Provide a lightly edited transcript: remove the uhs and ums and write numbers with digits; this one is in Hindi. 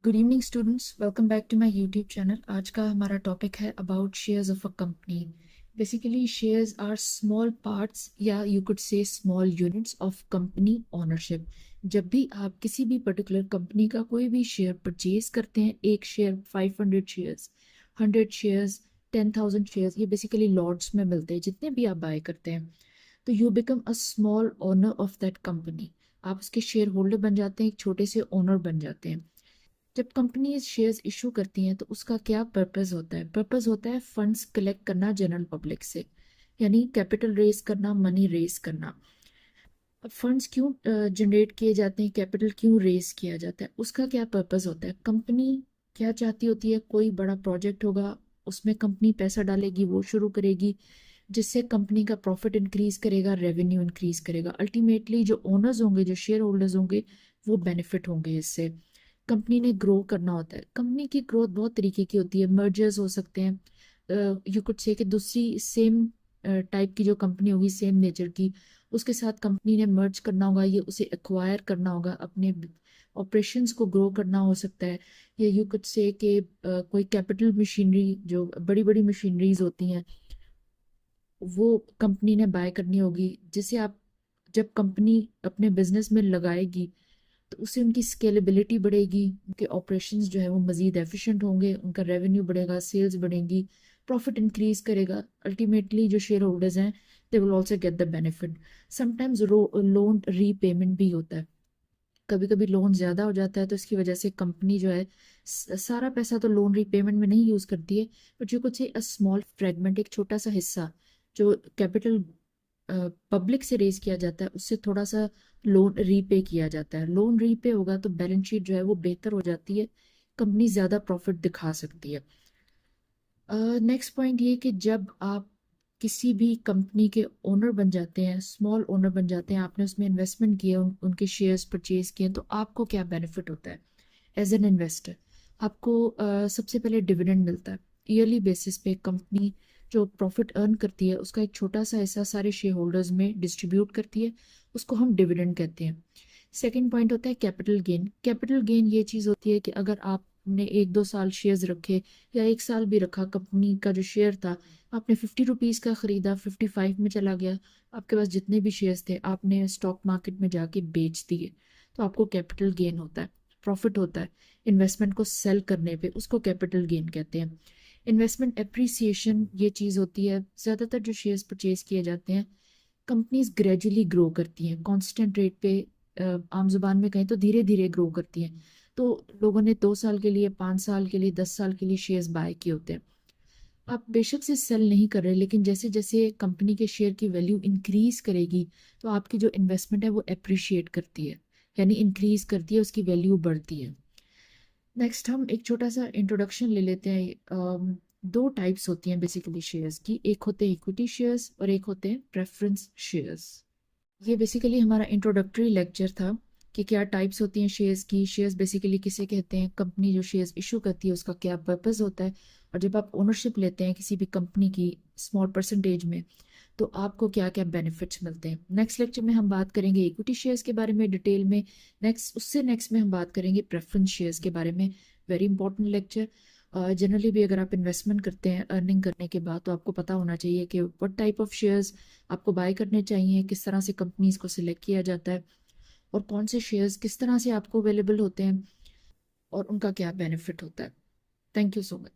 Good evening students, welcome back to my YouTube channel. आज का हमारा टॉपिक है about shares of a company. Basically shares are small parts या you could say small units of company ownership. जब भी आप किसी भी पर्टिकुलर कंपनी का कोई भी शेयर परचेज करते हैं, एक शेयर 500 शेयर्स, 100 शेयर्स, 10,000 शेयर्स, ये बेसिकली लॉट्स में मिलते हैं। जितने भी आप बाय करते हैं तो you become a small owner of that company. आप उसके शेयर होल्डर बन जाते हैं, एक छोटे से ओनर बन जाते हैं। जब कंपनी शेयर्स इशू करती हैं तो उसका क्या पर्पस होता है? पर्पस होता है फंड्स कलेक्ट करना जनरल पब्लिक से, यानी कैपिटल रेज करना, मनी रेज करना। अब फंड्स क्यों जनरेट किए जाते हैं, कैपिटल क्यों रेज किया जाता है, उसका क्या पर्पस होता है? कंपनी क्या चाहती होती है? कोई बड़ा प्रोजेक्ट होगा, उसमें कंपनी पैसा डालेगी, वो शुरू करेगी, जिससे कंपनी का प्रॉफिट इंक्रीज करेगा, रेवेन्यू इंक्रीज करेगा। अल्टीमेटली जो ओनर्स होंगे, जो शेयर होल्डर्स होंगे, वो बेनिफिट होंगे इससे। कंपनी ने ग्रो करना होता है। कंपनी की ग्रोथ बहुत तरीके की होती है। मर्जर्स हो सकते हैं, यू कुड से कि दूसरी सेम टाइप की जो कंपनी होगी, सेम नेचर की, उसके साथ कंपनी ने मर्ज करना होगा, ये उसे एक्वायर करना होगा, अपने ऑपरेशंस को ग्रो करना हो सकता है। या यू कुड से कि कोई कैपिटल मशीनरी, जो बड़ी बड़ी मशीनरीज होती हैं, वो कंपनी ने बाय करनी होगी, जिसे आप जब कंपनी अपने बिजनेस में लगाएगी तो उससे उनकी स्केलेबिलिटी बढ़ेगी, उनके ऑपरेशंस जो है वो मज़ीद एफिशिएंट होंगे, उनका रेवेन्यू बढ़ेगा, सेल्स बढ़ेंगी, प्रॉफिट इंक्रीज करेगा। अल्टीमेटली जो शेयर होल्डर्स हैं, they will also get the benefit. Sometimes loan repayment भी होता है। कभी कभी लोन ज़्यादा हो जाता है तो इसकी वजह से कंपनी जो है सारा पैसा तो लोन रीपेमेंट में नहीं यूज़ करती है, बट यू कुड से अ स्मॉल फ्रेगमेंट, एक छोटा सा हिस्सा जो कैपिटल पब्लिक से रेज किया जाता है, उससे थोड़ा सा लोन रीपे किया जाता है। लोन रीपे होगा तो बैलेंस शीट जो है वो बेहतर हो जाती है, कंपनी ज़्यादा प्रॉफिट दिखा सकती है। नेक्स्ट पॉइंट ये कि जब आप किसी भी कंपनी के ओनर बन जाते हैं, स्मॉल ओनर बन जाते हैं, आपने उसमें इन्वेस्टमेंट किया, उनके शेयर्स परचेज किए, तो आपको क्या बेनिफिट होता है? एज एन इन्वेस्टर आपको सबसे पहले डिविडेंड मिलता है। ईयरली बेसिस पे कंपनी जो प्रॉफिट अर्न करती है उसका एक छोटा सा हिस्सा सारे शेयर होल्डर्स में डिस्ट्रीब्यूट करती है, उसको हम डिविडेंड कहते हैं। सेकेंड पॉइंट होता है कैपिटल गेन। कैपिटल गेन ये चीज़ होती है कि अगर आपने 1-2 साल शेयर्स रखे या 1 साल भी रखा, कंपनी का जो शेयर था आपने 50 रुपीज़ का खरीदा, 55 में चला गया, आपके पास जितने भी शेयर्स थे आपने स्टॉक मार्केट में जाके बेच दिए, तो आपको कैपिटल गेन होता है, प्रॉफिट होता है। इन्वेस्टमेंट को सेल करने पे उसको कैपिटल गेन कहते हैं। इन्वेस्टमेंट एप्रिसिएशन ये चीज़ होती है, ज़्यादातर जो शेयर्स परचेज किए जाते हैं, कंपनीज ग्रेजुअली ग्रो करती हैं कांस्टेंट रेट पे। आम जुबान में कहें तो धीरे धीरे ग्रो करती हैं। तो लोगों ने 2 साल के लिए, 5 साल के लिए, 10 साल के लिए शेयर्स बाय किए होते हैं। आप बेशक से सेल नहीं कर रहे, लेकिन जैसे जैसे कंपनी के शेयर की वैल्यू इंक्रीज करेगी तो आपकी जो इन्वेस्टमेंट है वो एप्रिशिएट करती है, यानी इंक्रीज करती है, उसकी वैल्यू बढ़ती है। नेक्स्ट हम एक छोटा सा इंट्रोडक्शन ले लेते हैं। दो टाइप्स होती हैं बेसिकली शेयर्स की, एक होते हैं इक्विटी शेयर्स और एक होते हैं प्रेफरेंस शेयर्स। ये बेसिकली हमारा इंट्रोडक्टरी लेक्चर था कि क्या टाइप्स होती हैं शेयर्स की। शेयर्स बेसिकली किसे कहते हैं, कंपनी जो शेयर्स इशू करती है उसका क्या पर्पस होता है, और जब आप ओनरशिप लेते हैं किसी भी कंपनी की स्मॉल परसेंटेज में तो आपको क्या क्या बेनिफिट्स मिलते हैं। नेक्स्ट लेक्चर में हम बात करेंगे इक्विटी शेयर्स के बारे में डिटेल में। नेक्स्ट में हम बात करेंगे प्रेफरेंस शेयर्स के बारे में। Very important lecture. जनरली भी अगर आप इन्वेस्टमेंट करते हैं अर्निंग करने के बाद, तो आपको पता होना चाहिए कि व्हाट टाइप ऑफ शेयर्स आपको बाय करने चाहिए, किस तरह से कंपनीज को सिलेक्ट किया जाता है, और कौन से शेयर्स किस तरह से आपको अवेलेबल होते हैं, और उनका क्या बेनिफिट होता है। Thank you so much.